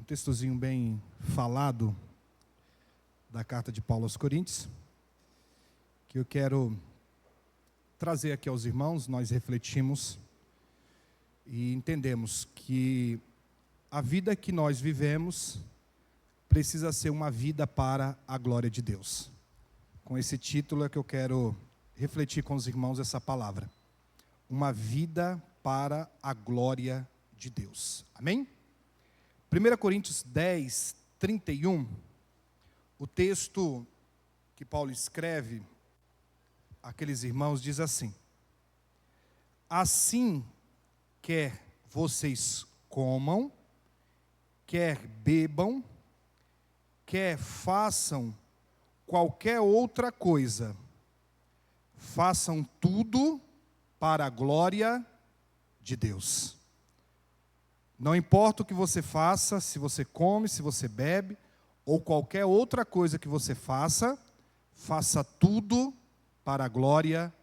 textozinho bem falado da carta de Paulo aos Coríntios, que eu quero trazer aqui aos irmãos. Nós refletimos e entendemos que a vida que nós vivemos precisa ser uma vida para a glória de Deus. Com esse título é que eu quero refletir com os irmãos essa palavra. Uma vida para a glória de Deus. Amém? 1 Coríntios 10, 31, o texto que Paulo escreve àqueles irmãos diz assim: assim, quer vocês comam, quer bebam, quer façam qualquer outra coisa, façam tudo para a glória de Deus. Não importa o que você faça, se você come, se você bebe, ou qualquer outra coisa que você faça, faça tudo para a glória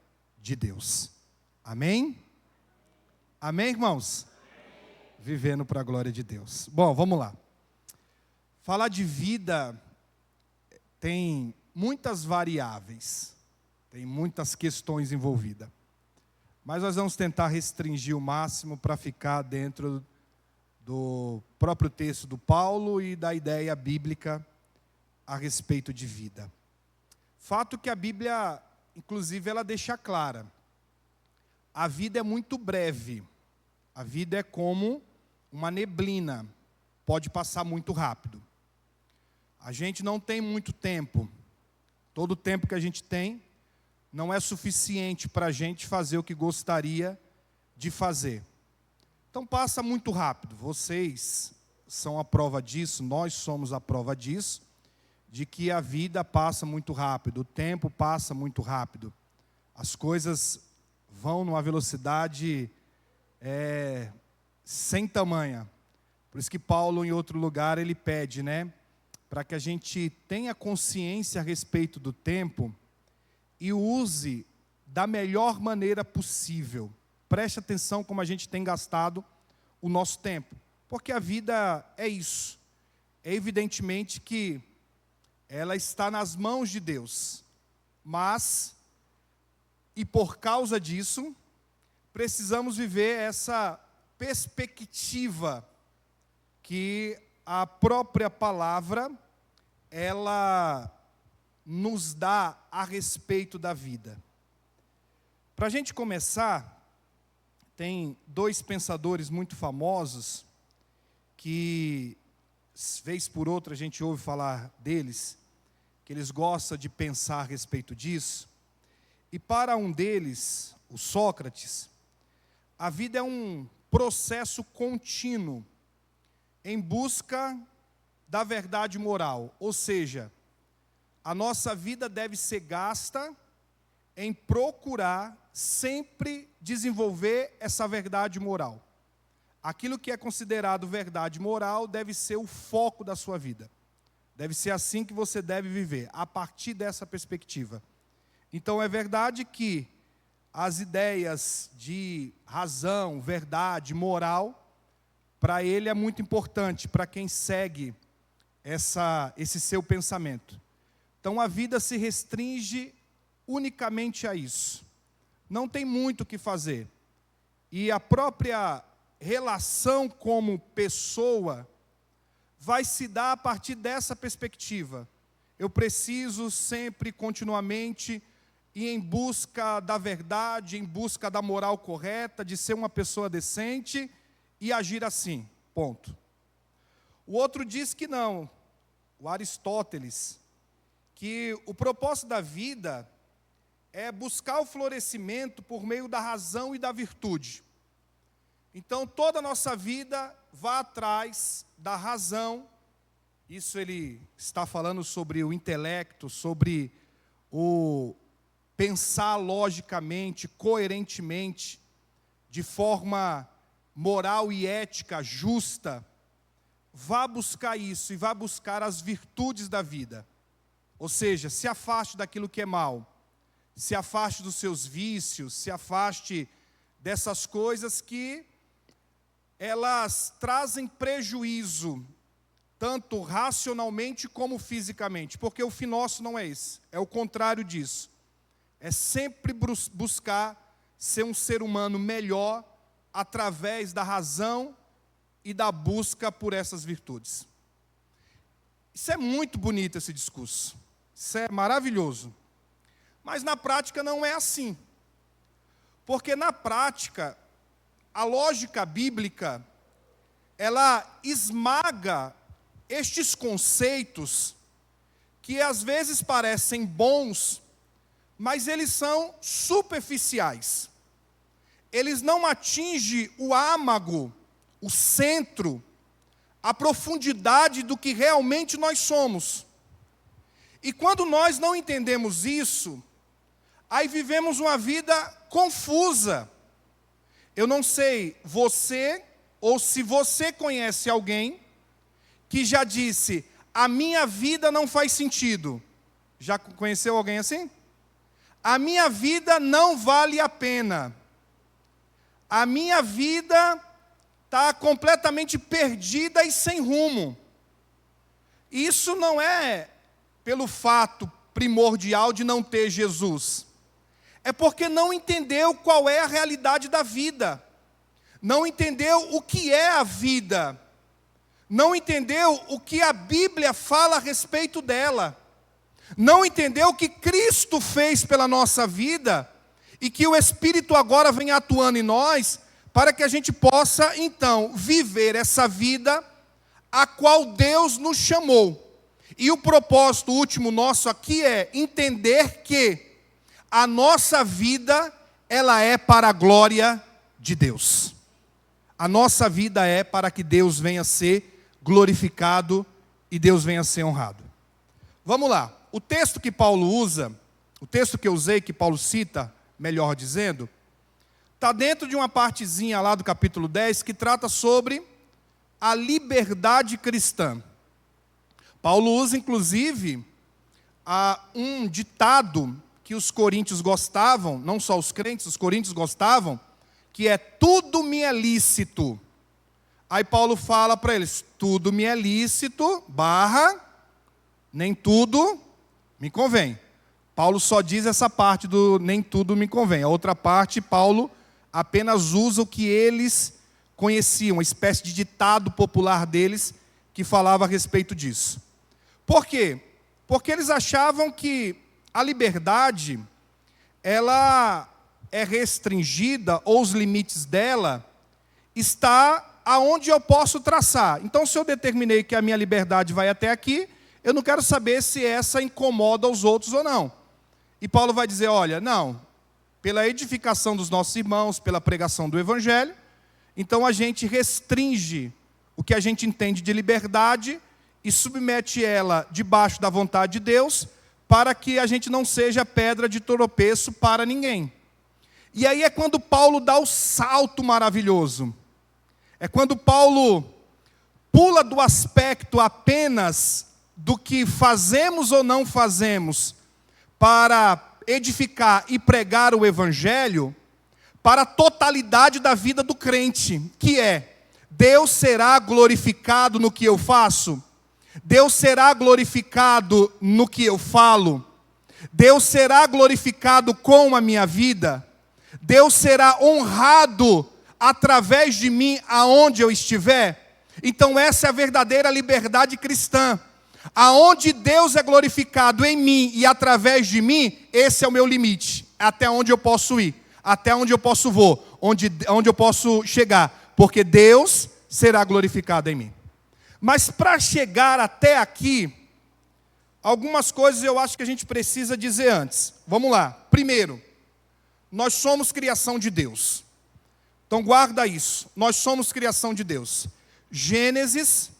de Deus. Amém? Amém, irmãos? Amém. Vivendo para a glória de Deus. Bom, vamos lá. Falar de vida tem muitas variáveis, tem muitas questões envolvidas. Mas nós vamos tentar restringir o máximo para ficar dentro do próprio texto do Paulo e da ideia bíblica a respeito de vida. Fato que a Bíblia, inclusive, ela deixa clara. A vida é muito breve. A vida é como uma neblina. Pode passar muito rápido. A gente não tem muito tempo. Todo o tempo que a gente tem não é suficiente para a gente fazer o que gostaria de fazer. Então passa muito rápido. Vocês são a prova disso, nós somos a prova disso, de que a vida passa muito rápido, o tempo passa muito rápido. As coisas vão numa velocidade sem tamanha. Por isso que Paulo, em outro lugar, ele pede, para que a gente tenha consciência a respeito do tempo e use da melhor maneira possível. Preste atenção como a gente tem gastado o nosso tempo. Porque a vida é isso. É evidentemente que ela está nas mãos de Deus. Mas, e por causa disso, precisamos viver essa perspectiva que a própria palavra, ela nos dá a respeito da vida. Para a gente começar, tem dois pensadores muito famosos, que, vez por outra, a gente ouve falar deles, que eles gostam de pensar a respeito disso. E para um deles, o Sócrates, a vida é um processo contínuo em busca da verdade moral. Ou seja, a nossa vida deve ser gasta em procurar sempre desenvolver essa verdade moral. Aquilo que é considerado verdade moral deve ser o foco da sua vida. Deve ser assim que você deve viver, a partir dessa perspectiva. Então é verdade que as ideias de razão, verdade, moral, para ele é muito importante, para quem segue esse seu pensamento. Então a vida se restringe unicamente a isso. Não tem muito o que fazer. E a própria relação como pessoa vai se dar a partir dessa perspectiva. Eu preciso sempre, continuamente, ir em busca da verdade, em busca da moral correta, de ser uma pessoa decente e agir assim. Ponto. O outro diz que não, o Aristóteles, que o propósito da vida é buscar o florescimento por meio da razão e da virtude. Então, toda a nossa vida vai atrás da razão. Isso ele está falando sobre o intelecto, sobre o pensar logicamente, coerentemente, de forma moral e ética justa. Vá buscar isso e vá buscar as virtudes da vida. Ou seja, se afaste daquilo que é mal. Se afaste dos seus vícios, se afaste dessas coisas que elas trazem prejuízo tanto racionalmente como fisicamente, porque o fim nosso não é esse, é o contrário disso. É sempre buscar ser um ser humano melhor através da razão e da busca por essas virtudes. Isso é muito bonito, esse discurso. Isso é maravilhoso. Mas na prática não é assim. Porque na prática, a lógica bíblica, ela esmaga estes conceitos que às vezes parecem bons, mas eles são superficiais. Eles não atingem o âmago, o centro, a profundidade do que realmente nós somos. E quando nós não entendemos isso, aí vivemos uma vida confusa. Eu não sei você, ou se você conhece alguém que já disse, a minha vida não faz sentido. Já conheceu alguém assim? A minha vida não vale a pena. A minha vida está completamente perdida e sem rumo. Isso não é pelo fato primordial de não ter Jesus. É porque não entendeu qual é a realidade da vida. Não entendeu o que é a vida. Não entendeu o que a Bíblia fala a respeito dela. Não entendeu o que Cristo fez pela nossa vida e que o Espírito agora vem atuando em nós para que a gente possa, então, viver essa vida a qual Deus nos chamou. E o propósito último nosso aqui é entender que a nossa vida, ela é para a glória de Deus. A nossa vida é para que Deus venha ser glorificado e Deus venha ser honrado. Vamos lá. O texto que Paulo usa, o texto que eu usei, que Paulo cita, melhor dizendo, está dentro de uma partezinha lá do capítulo 10 que trata sobre a liberdade cristã. Paulo usa, inclusive, um ditado que os coríntios gostavam, não só os crentes, os coríntios gostavam, que é tudo me é lícito. Aí Paulo fala para eles, tudo me é lícito, nem tudo me convém. Paulo só diz essa parte do nem tudo me convém. A outra parte, Paulo apenas usa o que eles conheciam, uma espécie de ditado popular deles que falava a respeito disso. Por quê? Porque eles achavam que a liberdade, ela é restringida, ou os limites dela, está aonde eu posso traçar. Então, se eu determinei que a minha liberdade vai até aqui, eu não quero saber se essa incomoda os outros ou não. E Paulo vai dizer, olha, não, pela edificação dos nossos irmãos, pela pregação do Evangelho, então a gente restringe o que a gente entende de liberdade e submete ela debaixo da vontade de Deus, para que a gente não seja pedra de tropeço para ninguém. E aí é quando Paulo dá o salto maravilhoso. É quando Paulo pula do aspecto apenas do que fazemos ou não fazemos para edificar e pregar o Evangelho, para a totalidade da vida do crente, que é, Deus será glorificado no que eu faço, Deus será glorificado no que eu falo, Deus será glorificado com a minha vida, Deus será honrado através de mim aonde eu estiver. Então essa é a verdadeira liberdade cristã. Aonde Deus é glorificado em mim e através de mim, esse é o meu limite. Até onde eu posso ir, até onde eu posso onde eu posso chegar. Porque Deus será glorificado em mim. Mas para chegar até aqui, algumas coisas eu acho que a gente precisa dizer antes. Vamos lá. Primeiro, nós somos criação de Deus. Então guarda isso. Nós somos criação de Deus. Gênesis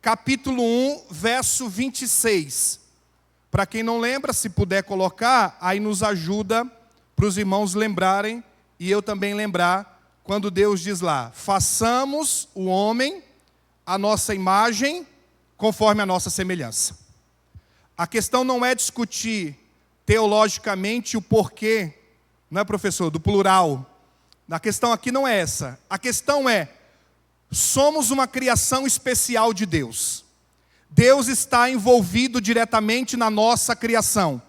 capítulo 1, verso 26. Para quem não lembra, se puder colocar, aí nos ajuda para os irmãos lembrarem, e eu também lembrar, quando Deus diz lá, façamos o homem a nossa imagem, conforme a nossa semelhança. A questão não é discutir teologicamente o porquê, não é, professor, do plural. A questão aqui não é essa. A questão é, somos uma criação especial de Deus. Deus está envolvido diretamente na nossa criação.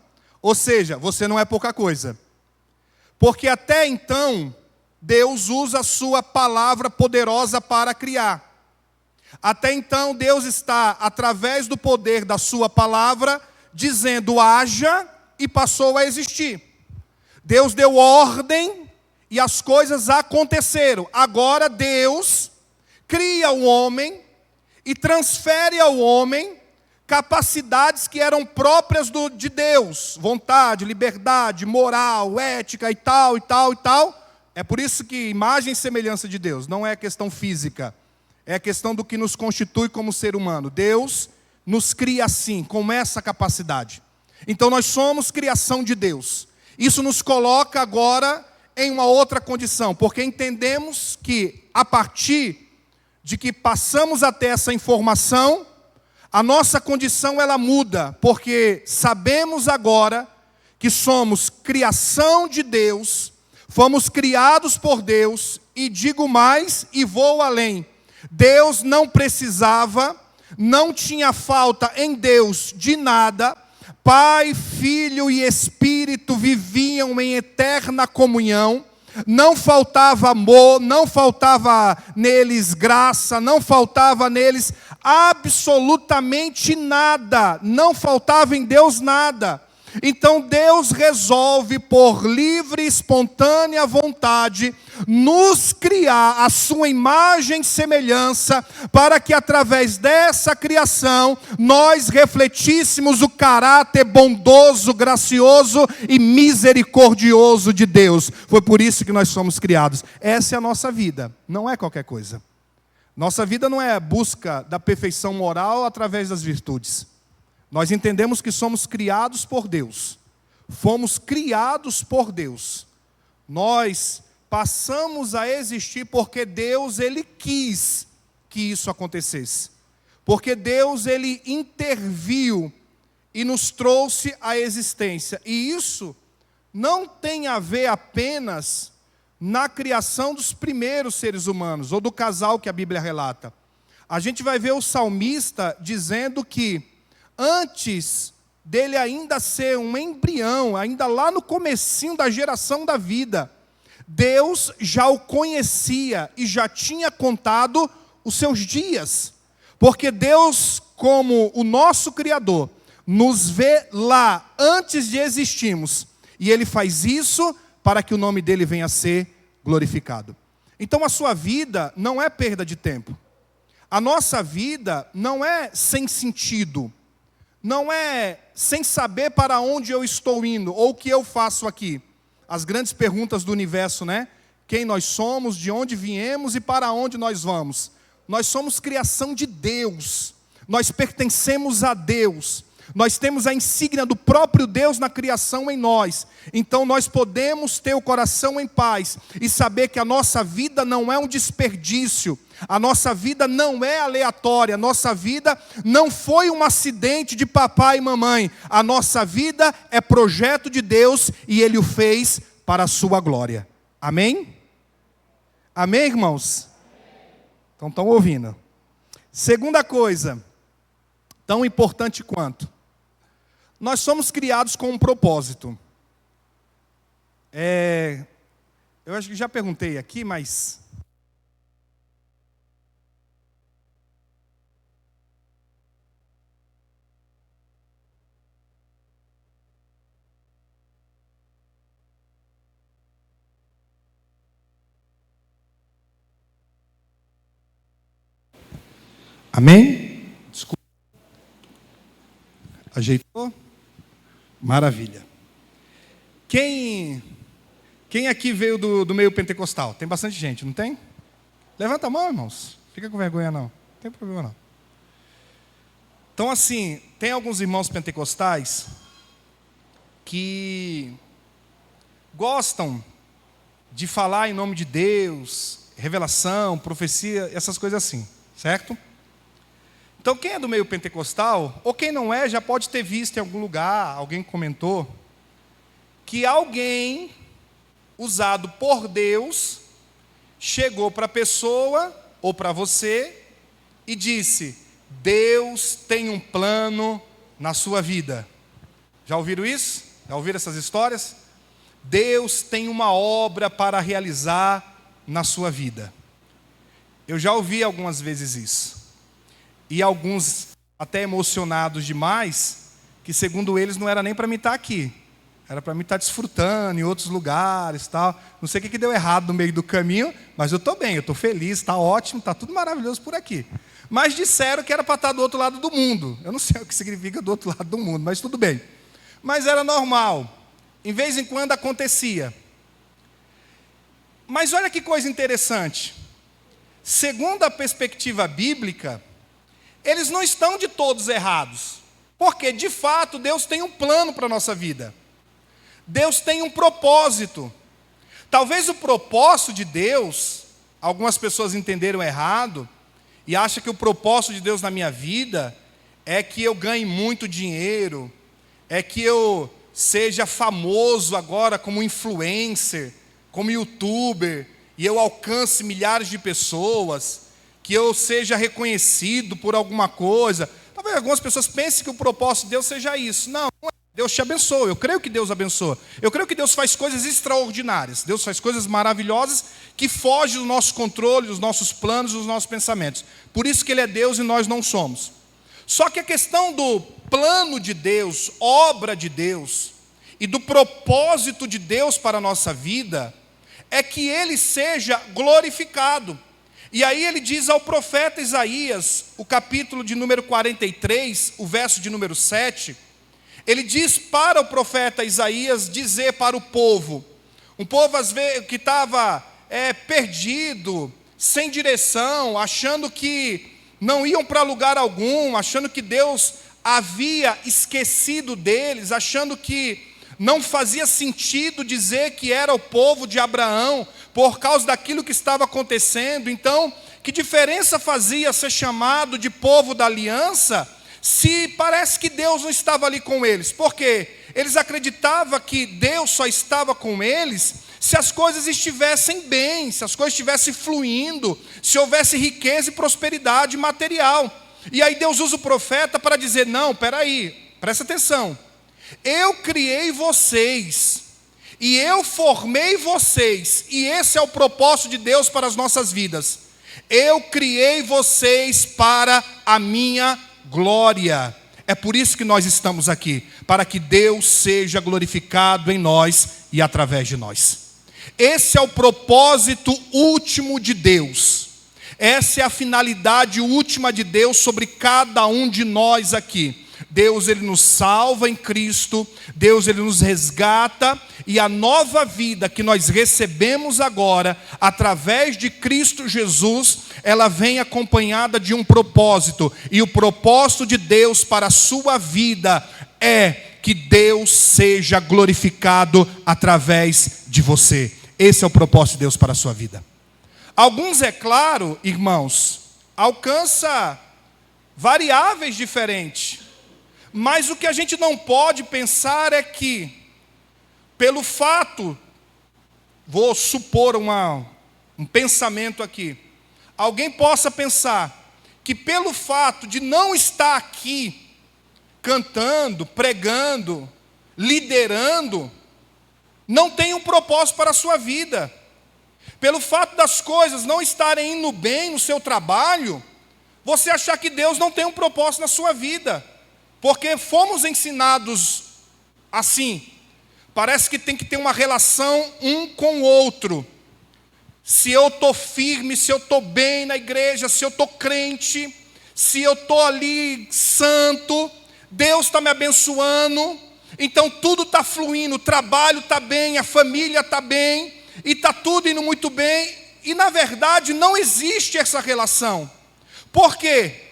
Ou seja, você não é pouca coisa. Porque até então, Deus usa a sua palavra poderosa para criar. Até então, Deus está, através do poder da sua palavra, dizendo haja, e passou a existir. Deus deu ordem e as coisas aconteceram. Agora Deus cria o homem e transfere ao homem capacidades que eram próprias de Deus. Vontade, liberdade, moral, ética e tal, e tal, e tal. É por isso que imagem e semelhança de Deus não é questão física. É a questão do que nos constitui como ser humano. Deus nos cria assim, com essa capacidade. Então nós somos criação de Deus. Isso nos coloca agora em uma outra condição, porque entendemos que a partir de que passamos a ter essa informação, a nossa condição ela muda, porque sabemos agora que somos criação de Deus, fomos criados por Deus, e digo mais e vou além. Deus não precisava, não tinha falta em Deus de nada. Pai, Filho e Espírito viviam em eterna comunhão. Não faltava amor, não faltava neles graça, não faltava neles absolutamente nada. Não faltava em Deus nada. Então Deus resolve, por livre e espontânea vontade, nos criar a sua imagem e semelhança, para que através dessa criação, nós refletíssemos o caráter bondoso, gracioso e misericordioso de Deus. Foi por isso que nós somos criados. Essa é a nossa vida, não é qualquer coisa. Nossa vida não é a busca da perfeição moral através das virtudes. Nós entendemos que somos criados por Deus. Fomos criados por Deus. Nós passamos a existir porque Deus, Ele quis que isso acontecesse. Porque Deus, Ele interviu e nos trouxe à existência. E isso não tem a ver apenas na criação dos primeiros seres humanos, ou do casal que a Bíblia relata. A gente vai ver o salmista dizendo que antes dele ainda ser um embrião, ainda lá no comecinho da geração da vida, Deus já o conhecia e já tinha contado os seus dias. Porque Deus, como o nosso Criador, nos vê lá antes de existirmos. E Ele faz isso para que o nome dEle venha a ser glorificado. Então a sua vida não é perda de tempo. A nossa vida não é sem sentido. Não é sem saber para onde eu estou indo, ou o que eu faço aqui. As grandes perguntas do universo, né? Quem nós somos, de onde viemos e para onde nós vamos. Nós somos criação de Deus. Nós pertencemos a Deus. Nós temos a insígnia do próprio Deus na criação em nós. Então nós podemos ter o coração em paz e saber que a nossa vida não é um desperdício. A nossa vida não é aleatória, a nossa vida não foi um acidente de papai e mamãe. A nossa vida é projeto de Deus e Ele o fez para a sua glória. Amém? Amém, irmãos? Então estão ouvindo. Segunda coisa, tão importante quanto. Nós somos criados com um propósito. Eu acho que já perguntei aqui, mas... Amém? Desculpa. Ajeitou? Maravilha. Quem aqui veio do meio pentecostal? Tem bastante gente, não tem? Levanta a mão, irmãos. Fica com vergonha, não. Não tem problema, não. Então, assim, tem alguns irmãos pentecostais que gostam de falar em nome de Deus, revelação, profecia, essas coisas assim, certo? Então, quem é do meio pentecostal, ou quem não é, já pode ter visto em algum lugar, alguém comentou, que alguém usado por Deus chegou para a pessoa, ou para você, e disse: Deus tem um plano na sua vida. Já ouviram isso? Já ouviram essas histórias? Deus tem uma obra para realizar na sua vida. Eu já ouvi algumas vezes isso. E alguns até emocionados demais, que segundo eles não era nem para mim estar aqui. Era para mim estar desfrutando em outros lugares, tal. Não sei o que deu errado no meio do caminho, mas eu estou bem, eu estou feliz, está ótimo, está tudo maravilhoso por aqui. Mas disseram que era para estar do outro lado do mundo. Eu não sei o que significa do outro lado do mundo, mas tudo bem. Mas era normal. Em vez em quando acontecia. Mas olha que coisa interessante. Segundo a perspectiva bíblica, eles não estão de todos errados. Porque, de fato, Deus tem um plano para a nossa vida. Deus tem um propósito. Talvez o propósito de Deus, algumas pessoas entenderam errado, e acham que o propósito de Deus na minha vida é que eu ganhe muito dinheiro, é que eu seja famoso agora como influencer, como youtuber, e eu alcance milhares de pessoas, que eu seja reconhecido por alguma coisa. Talvez algumas pessoas pensem que o propósito de Deus seja isso. Não, Deus te abençoa, eu creio que Deus abençoa. Eu creio que Deus faz coisas extraordinárias. Deus faz coisas maravilhosas que fogem do nosso controle, dos nossos planos, dos nossos pensamentos. Por isso que Ele é Deus e nós não somos. Só que a questão do plano de Deus, obra de Deus, e do propósito de Deus para a nossa vida, é que Ele seja glorificado. E aí ele diz ao profeta Isaías, o capítulo de número 43, o verso de número 7, ele diz para o profeta Isaías dizer para o povo, um povo às vezes que estava perdido, sem direção, achando que não iam para lugar algum, achando que Deus havia esquecido deles, achando que não fazia sentido dizer que era o povo de Abraão, por causa daquilo que estava acontecendo. Então, que diferença fazia ser chamado de povo da aliança, se parece que Deus não estava ali com eles? Por quê? Eles acreditavam que Deus só estava com eles se as coisas estivessem bem, se as coisas estivessem fluindo, se houvesse riqueza e prosperidade material. E aí Deus usa o profeta para dizer, não, peraí, presta atenção. Eu criei vocês, e eu formei vocês, e esse é o propósito de Deus para as nossas vidas. Eu criei vocês para a minha glória. É por isso que nós estamos aqui, para que Deus seja glorificado em nós e através de nós. Esse é o propósito último de Deus. Essa é a finalidade última de Deus sobre cada um de nós aqui. Deus, Ele nos salva em Cristo, Deus, Ele nos resgata, e a nova vida que nós recebemos agora, através de Cristo Jesus, ela vem acompanhada de um propósito, e o propósito de Deus para a sua vida é que Deus seja glorificado através de você. Esse é o propósito de Deus para a sua vida. Alguns, é claro, irmãos, alcança variáveis diferentes. Mas o que a gente não pode pensar é que, pelo fato, vou supor um pensamento aqui, alguém possa pensar que pelo fato de não estar aqui, cantando, pregando, liderando, não tem um propósito para a sua vida. Pelo fato das coisas não estarem indo bem no seu trabalho, você achar que Deus não tem um propósito na sua vida. Porque fomos ensinados assim, parece que tem que ter uma relação um com o outro. Se eu estou firme, se eu estou bem na igreja, se eu estou crente, se eu estou ali santo, Deus está me abençoando, então tudo está fluindo, o trabalho está bem, a família está bem, e está tudo indo muito bem, e na verdade não existe essa relação. Por quê?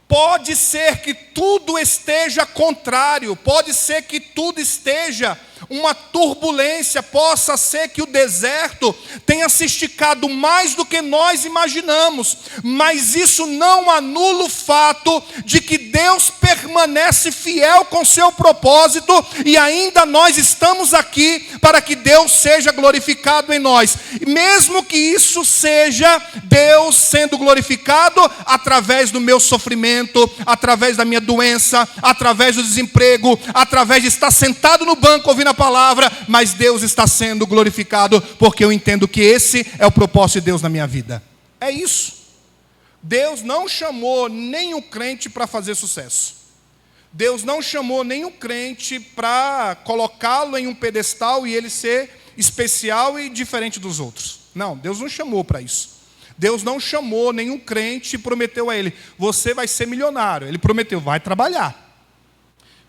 Pode ser que tudo esteja contrário, pode ser que tudo esteja uma turbulência, possa ser que o deserto tenha se esticado mais do que nós imaginamos, mas isso não anula o fato de que Deus permanece fiel com seu propósito e ainda nós estamos aqui para que Deus seja glorificado em nós. Mesmo que isso seja Deus sendo glorificado através do meu sofrimento, através da minha doença, através do desemprego, através de estar sentado no banco ouvindo a palavra, mas Deus está sendo glorificado, porque eu entendo que esse é o propósito de Deus na minha vida. É isso. Deus não chamou nenhum crente para fazer sucesso. Deus não chamou nenhum crente para colocá-lo em um pedestal e ele ser especial e diferente dos outros. Não, Deus não chamou para isso. Deus não chamou nenhum crente e prometeu a ele: você vai ser milionário. Ele prometeu: vai trabalhar.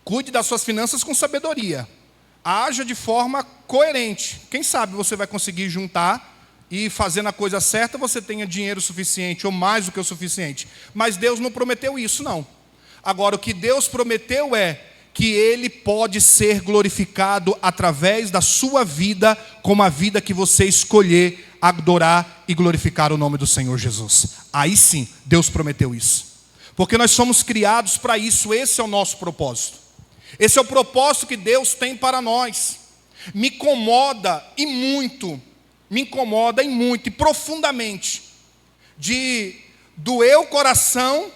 Cuide das suas finanças com sabedoria. Haja de forma coerente. Quem sabe você vai conseguir juntar e, fazendo a coisa certa, você tenha dinheiro suficiente ou mais do que o suficiente. Mas Deus não prometeu isso, não. Agora, o que Deus prometeu é que Ele pode ser glorificado através da sua vida, como a vida que você escolher adorar e glorificar o nome do Senhor Jesus. Aí sim, Deus prometeu isso. Porque nós somos criados para isso, esse é o nosso propósito. Esse é o propósito que Deus tem para nós. Me incomoda e muito e profundamente de doer o coração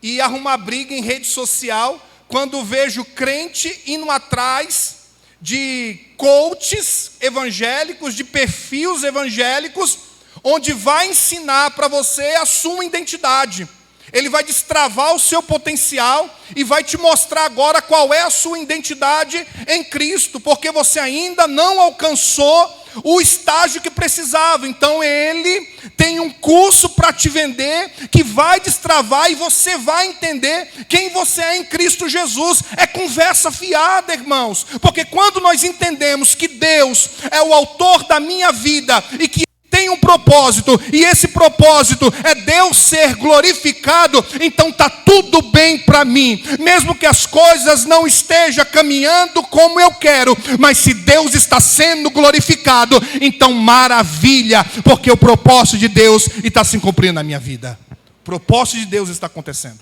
e arrumar briga em rede social quando vejo crente indo atrás de coaches evangélicos, de perfis evangélicos, onde vai ensinar para você a sua identidade. Ele vai destravar o seu potencial e vai te mostrar agora qual é a sua identidade em Cristo, porque você ainda não alcançou o estágio que precisava. Então ele tem um curso para te vender que vai destravar e você vai entender quem você é em Cristo Jesus. É conversa fiada, irmãos, porque quando nós entendemos que Deus é o autor da minha vida e que tem um propósito, e esse propósito é Deus ser glorificado, então está tudo bem para mim, mesmo que as coisas não estejam caminhando como eu quero, mas se Deus está sendo glorificado, então maravilha, porque o propósito de Deus está se cumprindo na minha vida. O propósito de Deus está acontecendo.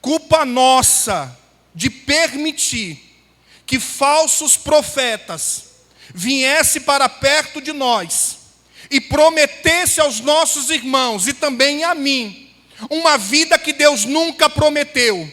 Culpa nossa de permitir que falsos profetas viessem para perto de nós e prometesse aos nossos irmãos e também a mim uma vida que Deus nunca prometeu,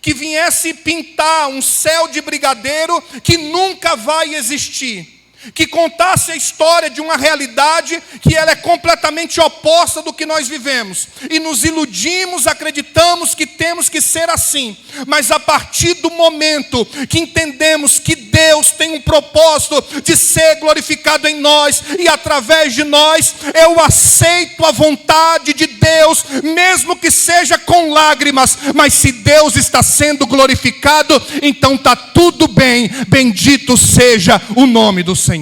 que viesse pintar um céu de brigadeiro que nunca vai existir, que contasse a história de uma realidade que ela é completamente oposta do que nós vivemos, e nos iludimos, acreditamos que temos que ser assim, mas a partir do momento que entendemos que Deus tem um propósito de ser glorificado em nós e através de nós, eu aceito a vontade de Deus, mesmo que seja com lágrimas, mas se Deus está sendo glorificado, então está tudo bem, bendito seja o nome do Senhor.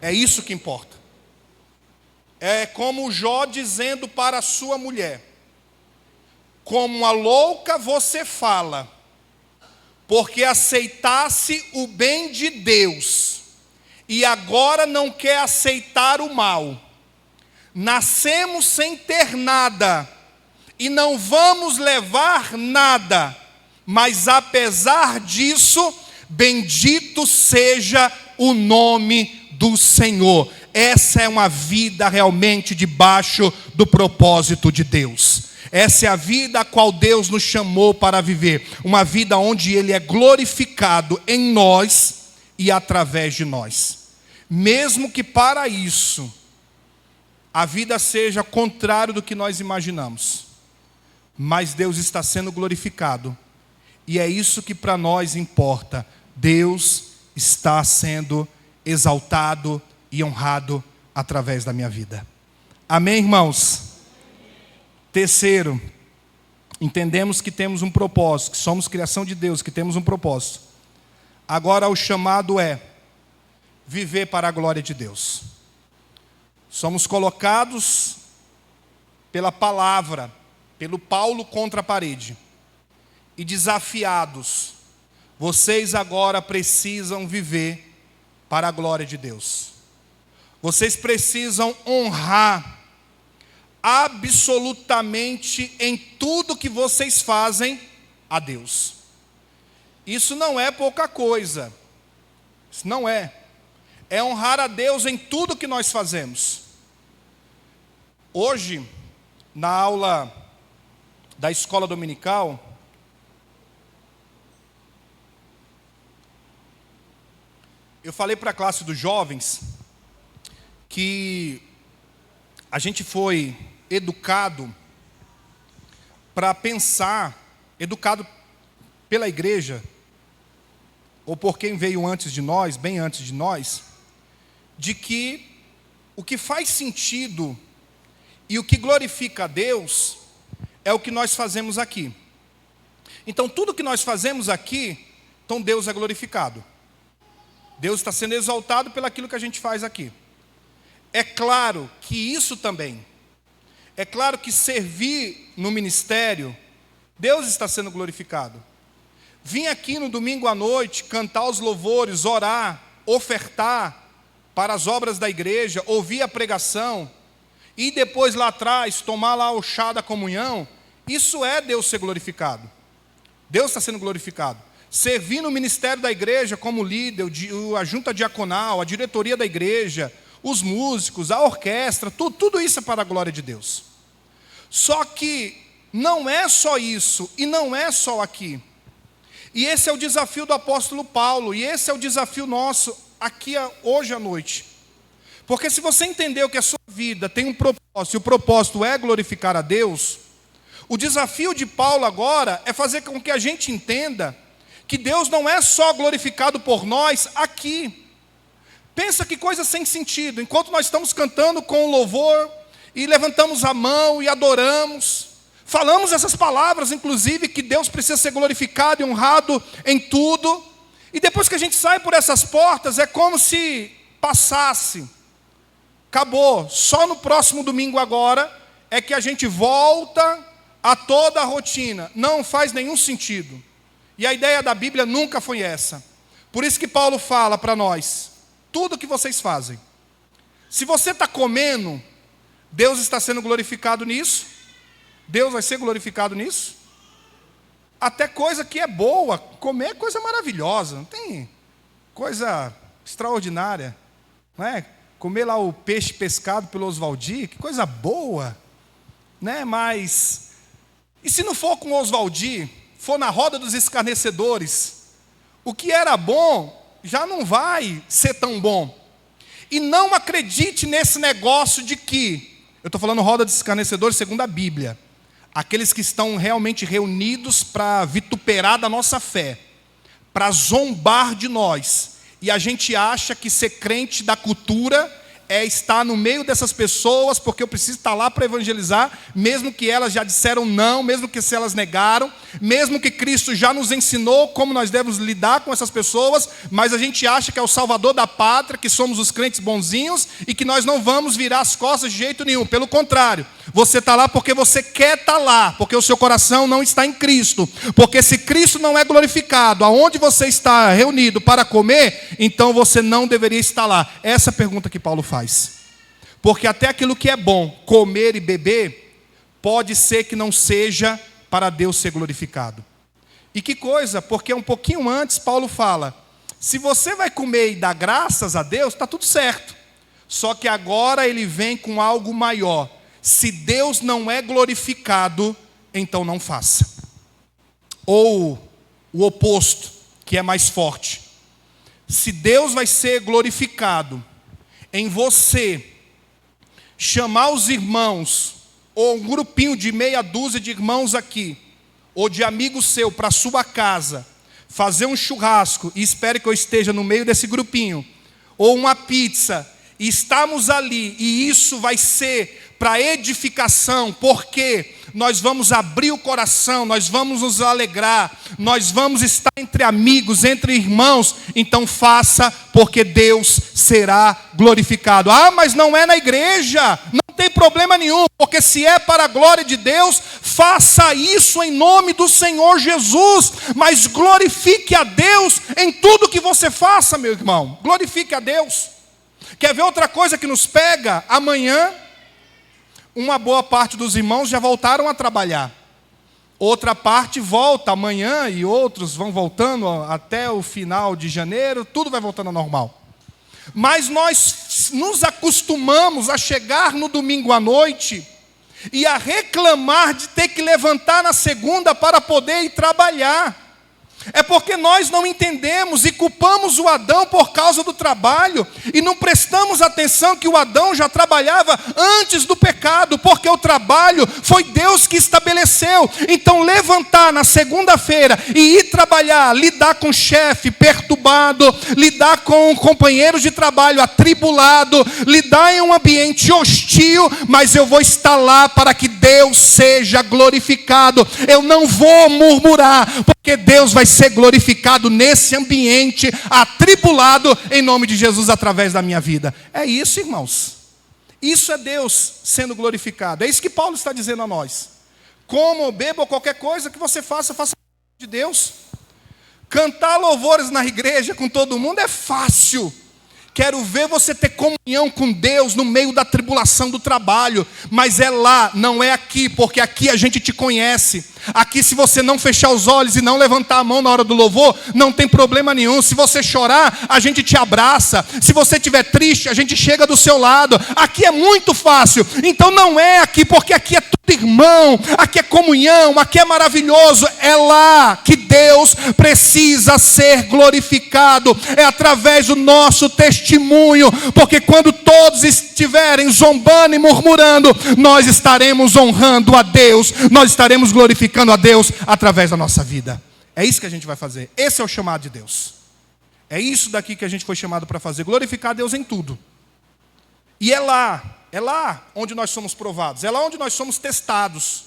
É isso que importa. É como Jó dizendo para a sua mulher: como a louca você fala, porque aceitasse o bem de Deus e agora não quer aceitar o mal. Nascemos sem ter nada e não vamos levar nada, mas apesar disso, bendito seja o nome do Senhor. Essa é uma vida realmente debaixo do propósito de Deus. Essa é a vida a qual Deus nos chamou para viver. Uma vida onde Ele é glorificado em nós e através de nós. Mesmo que para isso a vida seja contrário do que nós imaginamos. Mas Deus está sendo glorificado. E é isso que para nós importa. Deus está sendo exaltado e honrado através da minha vida. Amém, irmãos? Terceiro, entendemos que temos um propósito, que somos criação de Deus, que temos um propósito. Agora o chamado é viver para a glória de Deus. Somos colocados pela palavra, pelo Paulo contra a parede, e desafiados. Vocês agora precisam viver para a glória de Deus. Vocês precisam honrar absolutamente em tudo que vocês fazem a Deus. Isso não é pouca coisa. Isso não é. É honrar a Deus em tudo que nós fazemos. Hoje, na aula da escola dominical, eu falei para a classe dos jovens que a gente foi educado para pensar, educado pela igreja, ou por quem veio antes de nós, bem antes de nós, de que o que faz sentido e o que glorifica a Deus é o que nós fazemos aqui. Então, tudo que nós fazemos aqui, então Deus é glorificado. Deus está sendo exaltado pelaquilo que a gente faz aqui. É claro que isso também. É claro que servir no ministério, Deus está sendo glorificado. Vim aqui no domingo à noite, cantar os louvores, orar, ofertar para as obras da igreja, ouvir a pregação, e depois lá atrás, tomar lá o chá da comunhão, isso é Deus ser glorificado. Deus está sendo glorificado. Servir no ministério da igreja como líder, a junta diaconal, a diretoria da igreja, os músicos, a orquestra, tudo isso é para a glória de Deus. Só que não é só isso, e não é só aqui. E esse é o desafio do apóstolo Paulo, e esse é o desafio nosso aqui hoje à noite. Porque se você entendeu que a sua vida tem um propósito, e o propósito é glorificar a Deus, o desafio de Paulo agora é fazer com que a gente entenda que Deus não é só glorificado por nós aqui. Pensa que coisa sem sentido. Enquanto nós estamos cantando com louvor, e levantamos a mão e adoramos, falamos essas palavras, inclusive, que Deus precisa ser glorificado e honrado em tudo, e depois que a gente sai por essas portas, é como se passasse, acabou, só no próximo domingo agora, é que a gente volta a toda a rotina. Não faz nenhum sentido. E a ideia da Bíblia nunca foi essa. Por isso que Paulo fala para nós, tudo que vocês fazem. Se você está comendo, Deus está sendo glorificado nisso. Deus vai ser glorificado nisso. Até coisa que é boa, comer é coisa maravilhosa. Não tem coisa extraordinária, não é? Comer lá o peixe pescado pelo Oswaldir, que coisa boa, né? Mas, e se não for com o Oswaldir, for na roda dos escarnecedores, o que era bom já não vai ser tão bom. E não acredite nesse negócio de que, eu estou falando roda dos escarnecedores segundo a Bíblia, aqueles que estão realmente reunidos para vituperar da nossa fé, para zombar de nós, e a gente acha que ser crente da cultura é estar no meio dessas pessoas, porque eu preciso estar lá para evangelizar, mesmo que elas já disseram não, mesmo que se elas negaram, mesmo que Cristo já nos ensinou como nós devemos lidar com essas pessoas, mas a gente acha que é o salvador da pátria, que somos os crentes bonzinhos, e que nós não vamos virar as costas de jeito nenhum. Pelo contrário, você está lá porque você quer estar lá, porque o seu coração não está em Cristo, porque se Cristo não é glorificado, aonde você está reunido para comer, então você não deveria estar lá. Essa é a pergunta que Paulo faz. Porque até aquilo que é bom, comer e beber, pode ser que não seja para Deus ser glorificado. E que coisa, porque um pouquinho antes Paulo fala, se você vai comer e dar graças a Deus, está tudo certo. Só que agora ele vem com algo maior. Se Deus não é glorificado, então não faça. Ou o oposto, que é mais forte. Se Deus vai ser glorificado em você chamar os irmãos, ou um grupinho de meia dúzia de irmãos aqui, ou de amigo seu para a sua casa, fazer um churrasco, e espere que eu esteja no meio desse grupinho, ou uma pizza, e estamos ali, e isso vai ser para edificação, porque nós vamos abrir o coração, nós vamos nos alegrar, nós vamos estar entre amigos, entre irmãos, então faça, porque Deus será glorificado. Ah, mas não é na igreja, não tem problema nenhum, porque se é para a glória de Deus, faça isso em nome do Senhor Jesus, mas glorifique a Deus em tudo que você faça, meu irmão, glorifique a Deus. Quer ver outra coisa que nos pega? Amanhã, uma boa parte dos irmãos já voltaram a trabalhar. Outra parte volta amanhã e outros vão voltando até o final de janeiro, tudo vai voltando ao normal. Mas nós nos acostumamos a chegar no domingo à noite e a reclamar de ter que levantar na segunda para poder ir trabalhar. É porque nós não entendemos e culpamos o Adão por causa do trabalho e não prestamos atenção que o Adão já trabalhava antes do pecado, porque o trabalho foi Deus que estabeleceu. Então levantar na segunda-feira e ir trabalhar, lidar com o chefe perturbado, lidar com companheiros de trabalho atribulado, lidar em um ambiente hostil, mas eu vou estar lá para que Deus seja glorificado. Eu não vou murmurar, porque Deus vai ser glorificado nesse ambiente atribulado em nome de Jesus através da minha vida. É isso, irmãos. Isso é Deus sendo glorificado. É isso que Paulo está dizendo a nós. Coma ou beba ou qualquer coisa que você faça, faça de Deus. Cantar louvores na igreja com todo mundo é fácil. Quero ver você ter comunhão com Deus no meio da tribulação do trabalho. Mas é lá, não é aqui, porque aqui a gente te conhece. Aqui, se você não fechar os olhos e não levantar a mão na hora do louvor, não tem problema nenhum. Se você chorar, a gente te abraça. Se você estiver triste, a gente chega do seu lado. Aqui é muito fácil. Então não é aqui, porque aqui é tudo irmão. Aqui é comunhão, aqui é maravilhoso. É lá que Deus precisa ser glorificado. É através do nosso testemunho. Porque quando todos estiverem zombando e murmurando, nós estaremos honrando a Deus. Nós estaremos glorificando a Deus através da nossa vida. É isso que a gente vai fazer. Esse é o chamado de Deus. É isso daqui que a gente foi chamado para fazer. Glorificar a Deus em tudo. E é lá onde nós somos provados. É lá onde nós somos testados.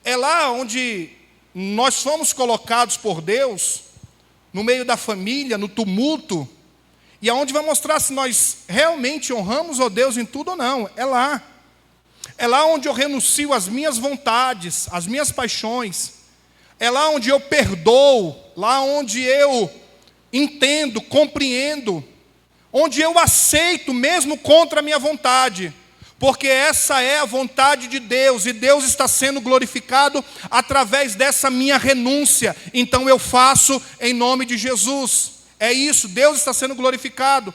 É lá onde nós somos colocados por Deus, no meio da família, no tumulto, e aonde vai mostrar se nós realmente honramos o Deus em tudo ou não. É lá. É lá onde eu renuncio às minhas vontades, às minhas paixões. É lá onde eu perdoo, lá onde eu entendo, compreendo, onde eu aceito mesmo contra a minha vontade. Porque essa é a vontade de Deus, e Deus está sendo glorificado através dessa minha renúncia. Então eu faço em nome de Jesus. É isso, Deus está sendo glorificado.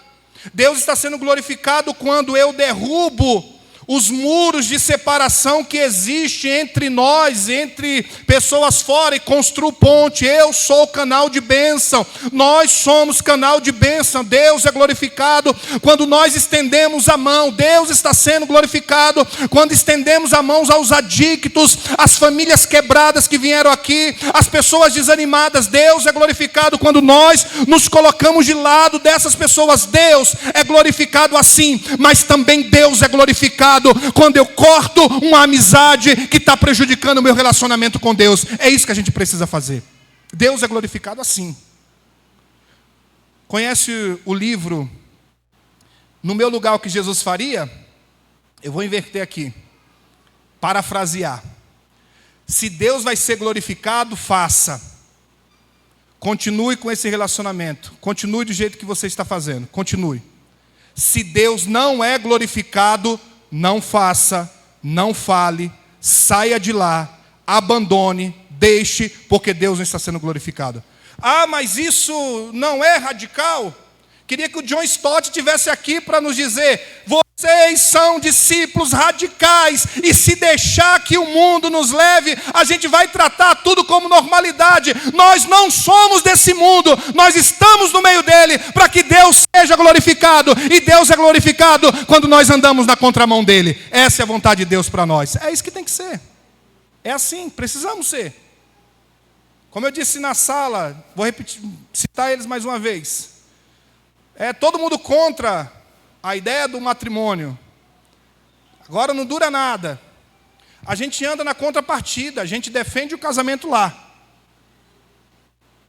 Deus está sendo glorificado quando eu derrubo os muros de separação que existem entre nós, entre pessoas fora, e construo ponte. Eu sou canal de bênção, nós somos canal de bênção. Deus é glorificado quando nós estendemos a mão. Deus está sendo glorificado quando estendemos a mão aos adictos, às famílias quebradas que vieram aqui, às pessoas desanimadas. Deus é glorificado quando nós nos colocamos de lado dessas pessoas. Deus é glorificado assim, mas também Deus é glorificado quando eu corto uma amizade que está prejudicando o meu relacionamento com Deus. É isso que a gente precisa fazer. Deus é glorificado assim. Conhece o livro No Meu Lugar o que Jesus Faria? Eu vou inverter aqui, parafrasear. Se Deus vai ser glorificado, faça. Continue com esse relacionamento. Continue do jeito que você está fazendo. Continue. Se Deus não é glorificado, não faça, não fale, saia de lá, abandone, deixe, porque Deus não está sendo glorificado. Ah, mas isso não é radical? Queria que o John Stott estivesse aqui para nos dizer: vocês são discípulos radicais, e se deixar que o mundo nos leve, a gente vai tratar tudo como normalidade. Nós não somos desse mundo, nós estamos no meio dele, para que Deus seja glorificado, e Deus é glorificado quando nós andamos na contramão dele. Essa é a vontade de Deus para nós. É isso que tem que ser. É assim, precisamos ser. Como eu disse na sala, vou repetir, citar eles mais uma vez. É todo mundo contra a ideia do matrimônio. Agora não dura nada. A gente anda na contrapartida, a gente defende o casamento lá.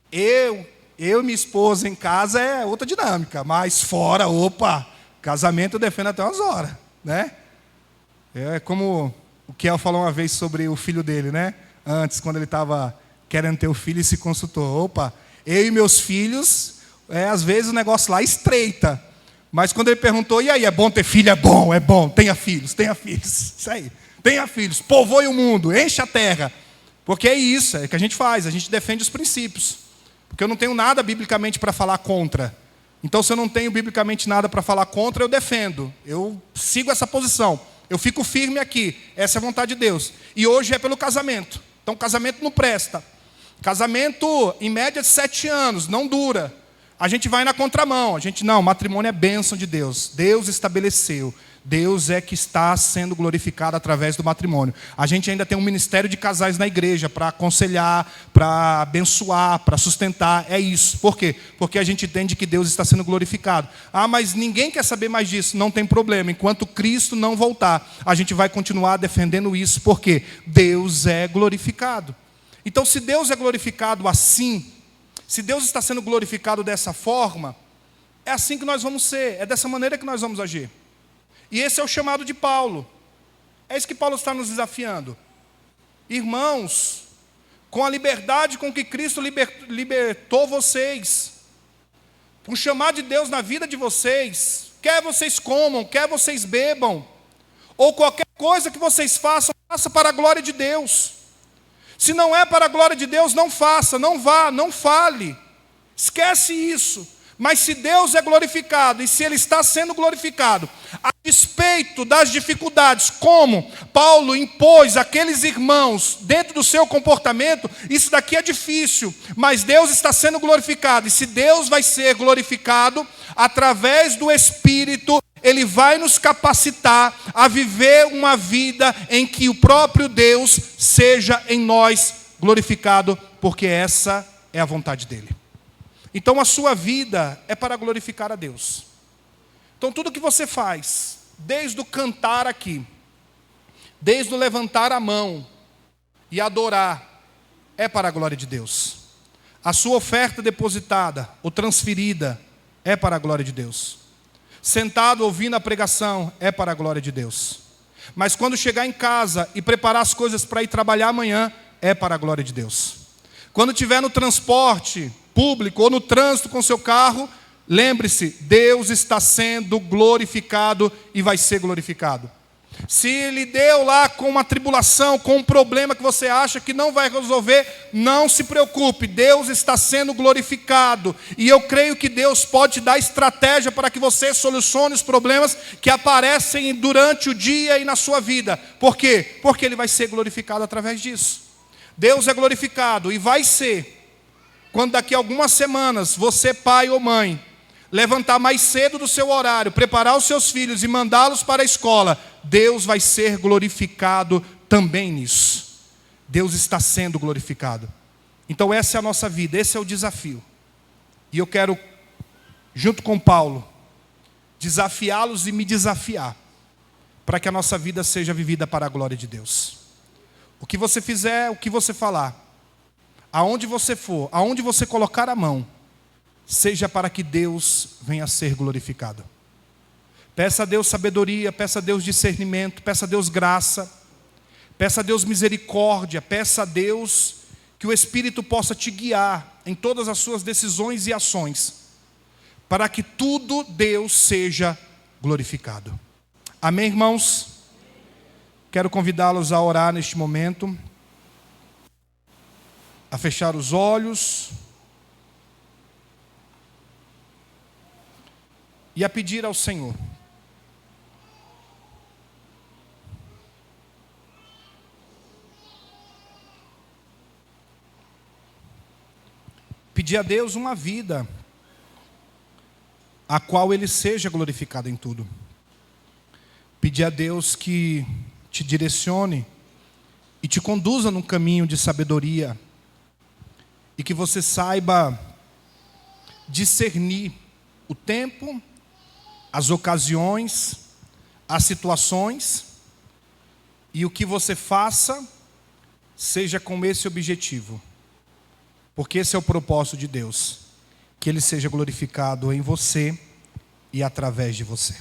Eu e minha esposa em casa é outra dinâmica, mas fora, opa, casamento eu defendo até umas horas, né? É como o Kiel falou uma vez sobre o filho dele, né? Antes, quando ele estava querendo ter o filho e se consultou. Opa, eu e meus filhos, às vezes o negócio lá estreita. Mas quando ele perguntou, e aí, é bom ter filho? É bom, tenha filhos, isso aí. Tenha filhos, povoe o mundo, enche a terra. Porque é isso, é que a gente faz, a gente defende os princípios. Porque eu não tenho nada biblicamente para falar contra. Então, se eu não tenho biblicamente nada para falar contra, eu defendo. Eu sigo essa posição. Eu fico firme aqui. Essa é a vontade de Deus. E hoje é pelo casamento. Então, casamento não presta. Casamento, em média, de 7 anos, não dura. A gente vai na contramão. Não, matrimônio é bênção de Deus. Deus estabeleceu. Deus é que está sendo glorificado através do matrimônio. A gente ainda tem um ministério de casais na igreja para aconselhar, para abençoar, para sustentar. É isso. Por quê? Porque a gente entende que Deus está sendo glorificado. Ah, mas ninguém quer saber mais disso. Não tem problema. Enquanto Cristo não voltar, a gente vai continuar defendendo isso. Porque Deus é glorificado. Então, se Deus é glorificado assim, se Deus está sendo glorificado dessa forma, é assim que nós vamos ser. É dessa maneira que nós vamos agir. E esse é o chamado de Paulo. É isso que Paulo está nos desafiando. Irmãos, com a liberdade com que Cristo libertou vocês, o chamado de Deus na vida de vocês, quer vocês comam, quer vocês bebam, ou qualquer coisa que vocês façam, faça para a glória de Deus. Se não é para a glória de Deus, não faça, não vá, não fale. Esquece isso. Mas se Deus é glorificado, e se Ele está sendo glorificado, a despeito das dificuldades, como Paulo impôs àqueles irmãos dentro do seu comportamento, isso daqui é difícil, mas Deus está sendo glorificado. E se Deus vai ser glorificado, através do Espírito, Ele vai nos capacitar a viver uma vida em que o próprio Deus seja em nós glorificado, porque essa é a vontade dEle. Então a sua vida é para glorificar a Deus. Então tudo que você faz, desde o cantar aqui, desde o levantar a mão e adorar, é para a glória de Deus. A sua oferta depositada ou transferida é para a glória de Deus. Sentado ouvindo a pregação é para a glória de Deus. Mas quando chegar em casa e preparar as coisas para ir trabalhar amanhã, é para a glória de Deus. Quando estiver no transporte público ou no trânsito com seu carro, lembre-se, Deus está sendo glorificado e vai ser glorificado. Se Ele deu lá com uma tribulação, com um problema que você acha que não vai resolver, não se preocupe, Deus está sendo glorificado. E eu creio que Deus pode te dar estratégia para que você solucione os problemas que aparecem durante o dia e na sua vida. Por quê? Porque Ele vai ser glorificado através disso. Deus é glorificado e vai ser quando daqui a algumas semanas, você, pai ou mãe, levantar mais cedo do seu horário, preparar os seus filhos e mandá-los para a escola, Deus vai ser glorificado também nisso. Deus está sendo glorificado. Então essa é a nossa vida, esse é o desafio. E eu quero, junto com Paulo, desafiá-los e me desafiar, para que a nossa vida seja vivida para a glória de Deus. O que você fizer, o que você falar, aonde você for, aonde você colocar a mão, seja para que Deus venha a ser glorificado. Peça a Deus sabedoria, peça a Deus discernimento, peça a Deus graça, peça a Deus misericórdia, peça a Deus que o Espírito possa te guiar em todas as suas decisões e ações, para que tudo Deus seja glorificado. Amém, irmãos? Quero convidá-los a orar neste momento, a fechar os olhos e a pedir ao Senhor. Pedir a Deus uma vida a qual Ele seja glorificado em tudo. Pedir a Deus que te direcione e te conduza num caminho de sabedoria, e que você saiba discernir o tempo, as ocasiões, as situações, E o que você faça, seja com esse objetivo. Porque esse é o propósito de Deus. Que Ele seja glorificado em você e através de você.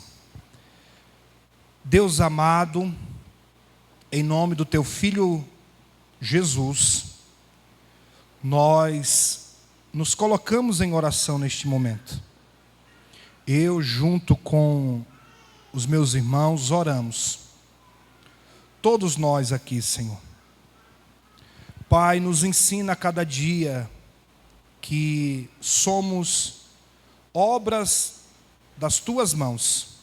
Deus amado, em nome do Teu Filho Jesus, nós nos colocamos em oração neste momento. Eu, junto com os meus irmãos, oramos. Todos nós aqui, Senhor. Pai, nos ensina a cada dia que somos obras das Tuas mãos.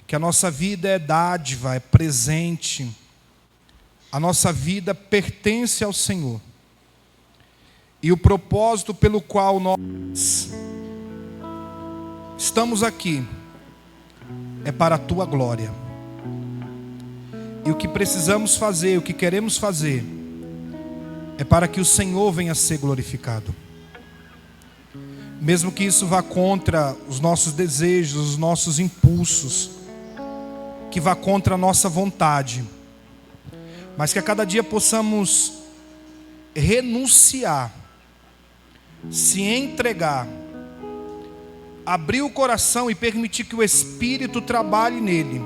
Que a nossa vida é dádiva, é presente. A nossa vida pertence ao Senhor. E o propósito pelo qual nós estamos aqui é para a Tua glória. E o que precisamos fazer, o que queremos fazer, é para que o Senhor venha a ser glorificado. Mesmo que isso vá contra os nossos desejos, os nossos impulsos, que vá contra a nossa vontade, mas que a cada dia possamos renunciar, se entregar, abrir o coração e permitir que o Espírito trabalhe nele,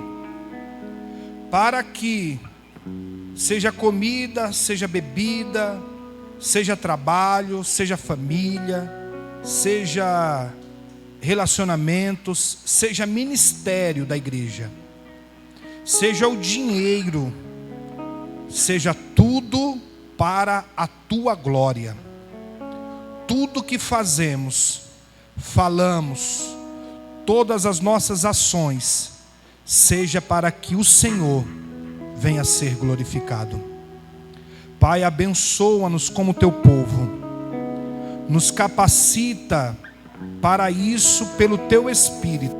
para que seja comida, seja bebida, seja trabalho, seja família, seja relacionamentos, seja ministério da igreja, seja o dinheiro, seja tudo para a Tua glória. Tudo que fazemos, falamos, todas as nossas ações, seja para que o Senhor venha a ser glorificado. Pai, abençoa-nos como Teu povo. Nos capacita para isso pelo Teu Espírito.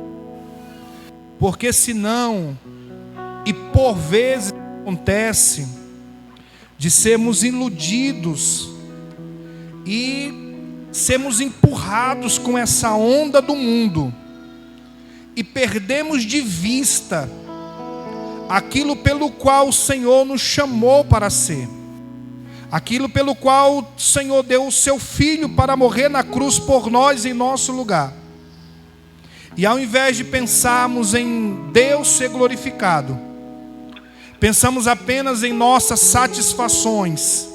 Porque senão, e por vezes acontece, de sermos iludidos e sermos empurrados com essa onda do mundo e perdemos de vista aquilo pelo qual o Senhor nos chamou para ser, aquilo pelo qual o Senhor deu o Seu Filho para morrer na cruz por nós em nosso lugar. E ao invés de pensarmos em Deus ser glorificado, pensamos apenas em nossas satisfações,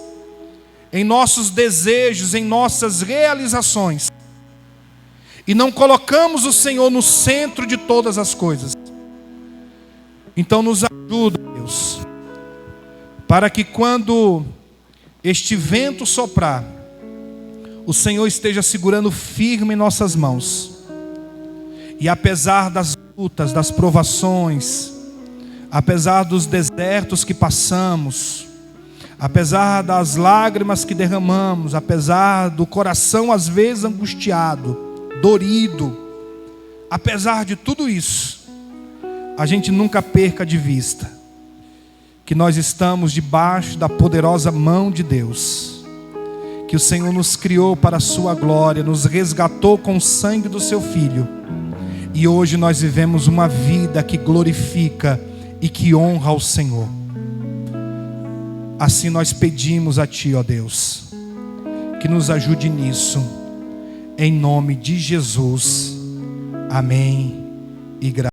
em nossos desejos, em nossas realizações, e não colocamos o Senhor no centro de todas as coisas. Então nos ajuda, Deus, para que quando este vento soprar, o Senhor esteja segurando firme em nossas mãos, e apesar das lutas, das provações, apesar dos desertos que passamos, apesar das lágrimas que derramamos, apesar do coração às vezes angustiado, dorido, apesar de tudo isso, a gente nunca perca de vista que nós estamos debaixo da poderosa mão de Deus, que o Senhor nos criou para a Sua glória, nos resgatou com o sangue do Seu Filho, e hoje nós vivemos uma vida que glorifica e que honra ao Senhor. Assim nós pedimos a Ti, ó Deus, que nos ajude nisso, em nome de Jesus. Amém e graças.